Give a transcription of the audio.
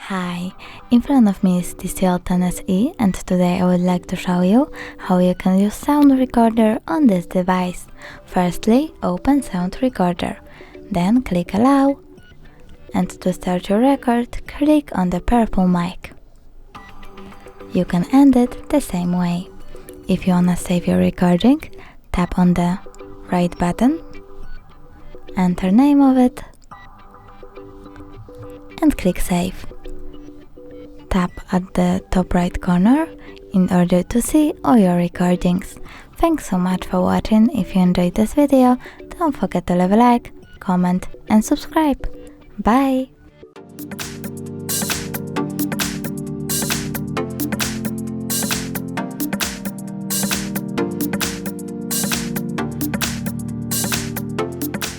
Hi, in front of me is TCL 10SE, and today I would like to show you how you can use sound recorder on this device. Firstly, open sound recorder, then click allow, and to start your record, click on the purple mic. You can end it the same way. If you wanna save your recording, tap on the right button, enter name of it, and click save. Tap at the top right corner in order to see all your recordings. Thanks so much for watching. If you enjoyed this video, don't forget to leave a like, comment and subscribe. Bye!